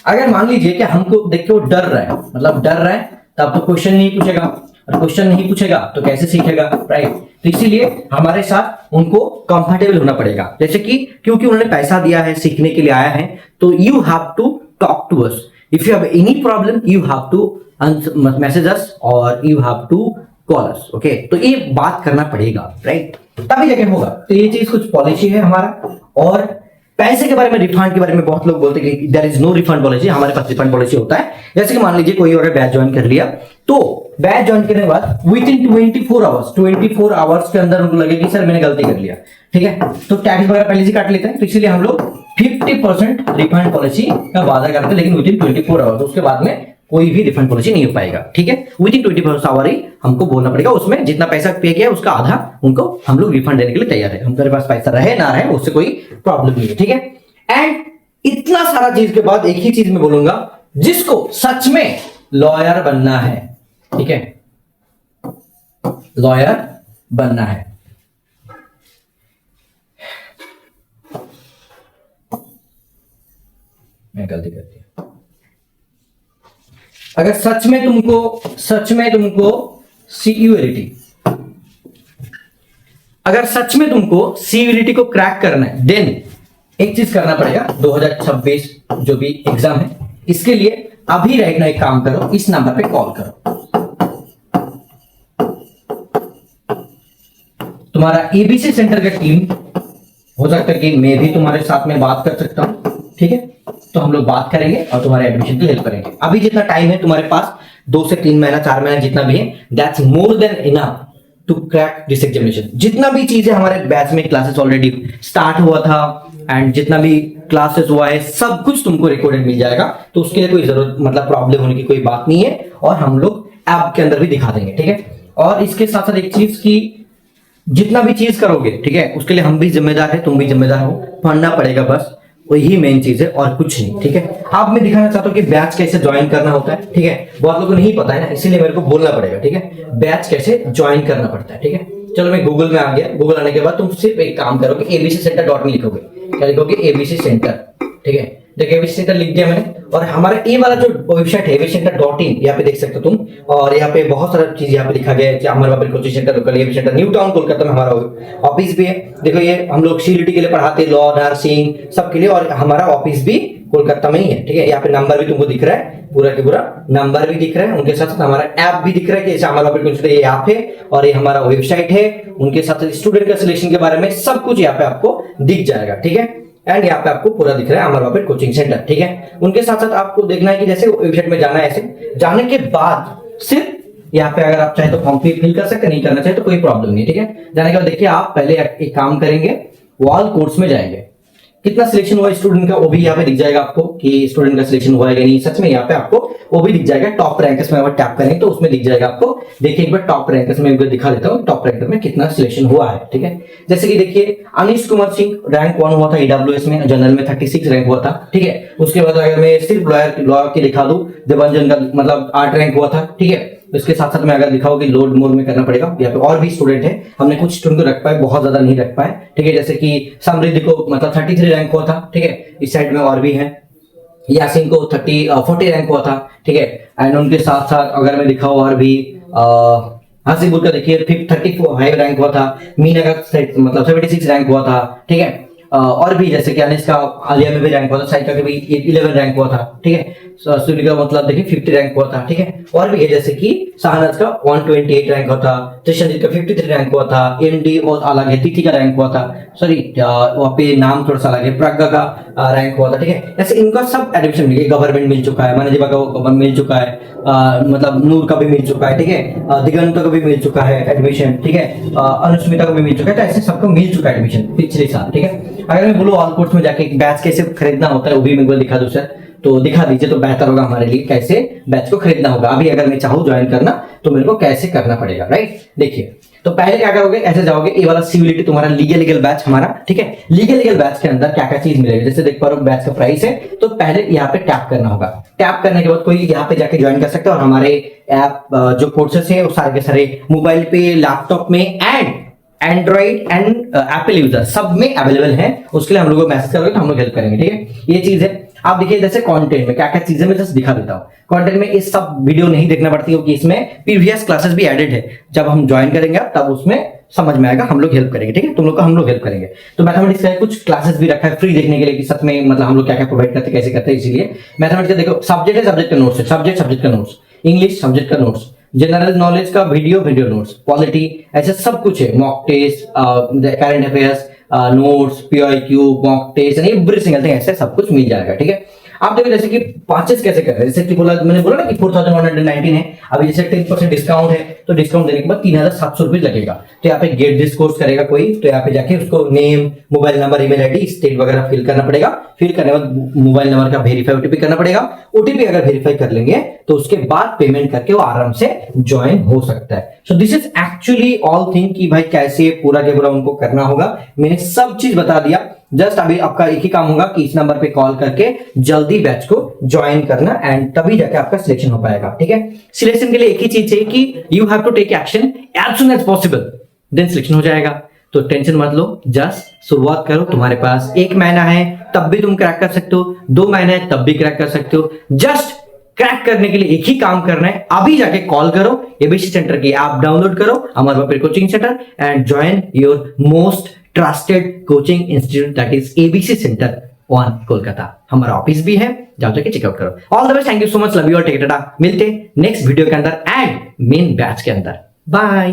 अगर मान लीजिए कि हमको देख के वो डर रहा है, मतलब डर रहा है, तब तो क्वेश्चन नहीं पूछेगा, और क्वेश्चन नहीं पूछेगा तो कैसे सीखेगा, राइट। तो इसीलिए हमारे साथ उनको कंफर्टेबल होना पड़ेगा, जैसे कि क्योंकि उन्होंने पैसा दिया है, सीखने के लिए आया है, तो you have to talk to us, if you have any problem you have to message us और you have to call us, okay. तो ये बात करना पड़ेगा, राइट, तभी जाके होगा। तो ये चीज कुछ पॉलिसी है हमारा। और पैसे के बारे में, रिफंड के बारे में बहुत लोग बोलते हैं कि there is no refund policy, हमारे पास रिफंड पॉलिसी होता है। जैसे कि मान लीजिए कोई अगर बैच ज्वाइन कर लिया, तो बैच ज्वाइन करने के बाद विद इन 24 आवर्स के अंदर उनको लगे कि सर मैंने गलती कर लिया, ठीक है, तो टैक्स वगैरह पहले से काट लेते हैं, तो इसीलिए हम लोग 50% रिफंड पॉलिसी का वादा करते हैं, लेकिन विद इन 24 आवर्स, उसके बाद में कोई भी रिफंड पॉलिसी नहीं हो पाएगा। ठीक है, विद इन 24 आवर ही हमको बोलना पड़ेगा, उसमें जितना पैसा पे किया उसका आधा उनको हम लोग रिफंड देने के लिए तैयार है, हमारे पास पैसा रहे ना रहे उससे कोई प्रॉब्लम नहीं है। ठीक है, एंड इतना सारा चीज के बाद एक ही चीज मैं बोलूंगा, जिसको सच में लॉयर बनना है, ठीक है, लॉयर बनना है, मैं गलती कर दी, अगर सच में तुमको सीयूएलटी, अगर सच में तुमको सीयूएलटी को क्रैक करना है, देन एक चीज करना पड़ेगा, 2026 जो भी एग्जाम है इसके लिए अभी राइट ना एक काम करो, इस नंबर पे कॉल करो। तुम्हारा एबीसी सेंटर का टीम, हो सकता है कि मैं भी तुम्हारे साथ में बात कर सकता हूं, ठीक है? तो हम लोग बात करेंगे और तुम्हारे एडमिशन की हेल्प करेंगे। अभी जितना टाइम है तुम्हारे पास, 2 से 3 महीना 4 महीना जितना भी है, that's more than enough to crack this examination. जितना भी चीजें हमारे बैच में क्लासेस ऑलरेडी स्टार्ट हुआ था एंड जितना भी क्लासेस हुआ है, सब कुछ तुमको रिकॉर्डेड मिल जाएगा। तो उसके लिए कोई जरूरत मतलब प्रॉब्लम होने की कोई बात नहीं है, और हम लोग ऐप के अंदर भी दिखा देंगे, ठीक है? और इसके साथ साथ एक चीज की, जितना भी चीज करोगे, ठीक है, उसके लिए हम भी जिम्मेदार है, तुम भी जिम्मेदार हो, पढ़ना पड़ेगा, बस वही मेन चीज है और कुछ नहीं, ठीक है? अब मैं दिखाना चाहता हूँ कि बैच कैसे ज्वाइन करना होता है, ठीक है? बहुत लोगों को नहीं पता है ना, इसीलिए मेरे को बोलना पड़ेगा, ठीक है? बैच कैसे ज्वाइन करना पड़ता है, ठीक है? चलो मैं गूगल में आ गया। गूगल आने के बाद तुम सिर्फ एक काम करोगे, abccenter.me लिखोगे। क्या लिखोगे? एबीसी सेंटर, ठीक है? देखिए एबीसी सेंटर लिख दिया मैंने, और हमारा ये वाला जो वेबसाइट है abccenter.in, यहाँ पे देख सकते हो तुम, और यहाँ पे बहुत सारा चीज यहाँ पे लिखा गया है कि हमारे वहाँ पे coaching centre local ABC centre new town Kolkata में हमारा ऑफिस भी है। देखो ये हम लोग सीयूईटी के लिए पढ़ाते, लॉ, नर्सिंग, सबके लिए, और हमारा ऑफिस भी कोलकाता में ही है, ठीक है? यहाँ पे नंबर भी तुमको दिख रहा है, पूरा के पूरा नंबर भी दिख रहा है, उनके साथ साथ हमारा ऐप भी दिख रहा है कि जैसे हमारा ये ऐप है और ये हमारा वेबसाइट है, उनके साथ स्टूडेंट का सिलेक्शन के बारे में सब कुछ यहाँ पे आपको दिख जाएगा, ठीक है? एंड यहाँ पे आपको पूरा दिख रहा है हमारा वहाँ पे कोचिंग सेंटर, ठीक है? उनके साथ साथ आपको देखना है कि जैसे वेबसाइट में जाना है, ऐसे जाने के बाद सिर्फ यहाँ पे अगर आप चाहे तो फॉर्म फिल कर सकते, नहीं करना चाहे तो कोई प्रॉब्लम नहीं, ठीक है? जाने के बाद देखिए आप पहले एक काम करेंगे, वॉल कोर्स में जाएंगे, कितना सिलेक्शन हुआ स्टूडेंट का वो भी यहाँ पे दिख जाएगा आपको कि स्टूडेंट का सिलेक्शन हुआ है कि नहीं। सच में यहाँ पे आपको वो भी दिख जाएगा। टॉप रैंकर्स में अगर टैप करेंगे तो उसमें दिख जाएगा आपको। देखिए एक बार टॉप रैंकर्स में दिखा देता हूँ, टॉप रैंकर में कितना सिलेक्शन हुआ है, ठीक है? जैसे कि देखिए अनिश कुमार सिंह रैंक 1 हुआ था ईडब्ल्यूएस में, जनरल में 36 रैंक हुआ था, ठीक है? उसके बाद अगर मैं सिर्फ लॉयर की दिखा दूं, देवांजन का मतलब 8 रैंक हुआ था, ठीक है? इसके साथ साथ में अगर दिखाओ कि लोड मोर में करना पड़ेगा, यहाँ पे और भी स्टूडेंट है, हमने कुछ स्टूडेंट को रख पाए, बहुत ज्यादा नहीं रख पाए, ठीक है? जैसे कि समृद्धि को मतलब 33 रैंक हुआ था, ठीक है? इस साइड में और भी है, यासीन को 40 रैंक हुआ था, ठीक है? एंड उनके साथ साथ अगर मैं दिखाऊं और भी हासिबुल का देखिए 35 रैंक हुआ था, मीना का मतलब 76 रैंक हुआ था, ठीक है? और भी जैसे कि अनिस का आलिया में भी रैंक हुआ था, साइका का भी 11 रैंक हुआ था, ठीक है? सूर्य का मतलब देखिए 50 रैंक हुआ था, ठीक है? और भी है जैसे कि शाहनाज का 128 रैंक हुआ था, त्रिशंजीत का 53 रैंक हुआ था, एमडी और अलग है, तिथि का रैंक हुआ था, सॉरी वहाँ पे नाम थोड़ा सा अलग है, प्रज्ञा का रैंक हुआ था, ठीक है? ऐसे इनका सब एडमिशन मिल गया, गवर्नमेंट मिल चुका है, मनजीबा का मिल चुका है, मतलब नूर का भी मिल चुका है, ठीक है? दिगंत का भी मिल चुका है एडमिशन, ठीक है? अनुष्मिता को भी मिल चुका है। तो ऐसे सबको मिल चुका है एडमिशन पिछले साल, ठीक है? अगर मैं बोलूं ऑल कोर्स में जाके बैच कैसे खरीदना होता है वो भी मैं को दिखा दूं सर, तो दिखा दीजिए तो बेहतर होगा हमारे लिए, कैसे बैच को खरीदना होगा। अभी अगर मैं चाहूँ ज्वाइन करना तो मेरे को कैसे करना पड़ेगा, राइट? देखिए तो पहले क्या करोगे, ऐसे जाओगे, ये वाला सीयूईटी तुम्हारा लीगल बैच हमारा, ठीक है? लीगल बैच के अंदर क्या क्या चीज मिलेगी, जैसे देख पा रहे हो बैच का प्राइस है, तो पहले यहाँ पे टैप करना होगा। टैप करने के बाद कोई यहाँ पे जाके ज्वाइन कर सकते हैं, और हमारे ऐप जो कोर्सेस है वो सारे के सारे मोबाइल पे, लैपटॉप में and Android and Apple user सब में अवेलेबल है। उसके लिए हम लोग को मैसेज करोगे तो हम लोग हेल्प करेंगे, ठीक है? ये चीज है। आप देखिए जैसे कंटेंट में क्या क्या चीजें मैं जस्ट दिखा देता हूँ। कंटेंट में इस सब वीडियो नहीं देखना पड़ती, क्योंकि इसमें प्रीवियस क्लासेस भी एडेड है। जब हम ज्वाइन करेंगे तब उसमें समझ में आएगा, हम लोग हेल्प करेंगे, ठीक है? तुम लोग का हम लोग हेल्प करेंगे। तो मैथमेटिक्स का कुछ क्लासेस भी रखा है फ्री देखने के लिए कि सच में मतलब हम लोग क्या क्या प्रोवाइड करते हैं, कैसे करते हैं। इसीलिए मैथमेटिक्स का देखो सब्जेक्ट है, सब्जेक्ट का नोट्स है, सब्जेक्ट का नोट्स, इंग्लिश सब्जेक्ट का नोट्स, जनरल नॉलेज का वीडियो नोट्स, पॉलिटी, ऐसे सब कुछ है, mock test, current affairs, notes, PIQ, mock test, every single thing, ऐसे सब कुछ मिल जाएगा, ठीक है? आप देखो जैसे कि परचेस कैसे कर रहे हैं, जैसे कि मैंने बोला ना कि 4119 है, अभी जैसे 10% डिस्काउंट है, तो डिस्काउंट देने के बाद 3700 रुपए लगेगा। तो यहाँ पे गेट दिस कोर्स करेगा कोई, तो यहाँ पे जाके उसको name, mobile number, email ID, state वगैरह फिल करना पड़ेगा। फिल करने के बाद मोबाइल नंबर का वेरीफाई ओटीपी करना पड़ेगा। ओटीपी अगर वेरीफाई कर लेंगे तो उसके बाद पेमेंट करके वो आराम से ज्वाइन हो सकता है। So this is actually all thing कि भाई कैसे पूरा के पूरा उनको करना होगा। मैंने सब चीज बता दिया। जस्ट अभी आपका एक ही काम होगा कि इस नंबर पे कॉल करके जल्दी बैच को ज्वाइन करना, एंड तभी जाके आपका सिलेक्शन हो पाएगा, ठीक है? सिलेक्शन के लिए एक ही चीज है कि you have to take action as soon as possible, then selection हो जाएगा। तो टेंशन मत लो, जस्ट शुरुआत करो। तुम्हारे पास 1 महीना है तब भी तुम क्रैक कर सकते हो, 2 महीने है तब भी क्रैक कर सकते हो। जस्ट क्रैक करने के लिए एक ही काम करना है, अभी जाके कॉल करो, एबीसी सेंटर की ऐप डाउनलोड करो, हमारे coaching centre, and join your most trusted coaching institute, that is ABC centre on Kolkata. हमारा ऑफिस भी है, जाओ जाके चेकआउट करो। All the best, thank you so much, love you और टेक टाटा। मिलते नेक्स्ट वीडियो के अंदर एंड मेन बैच के अंदर। बाय।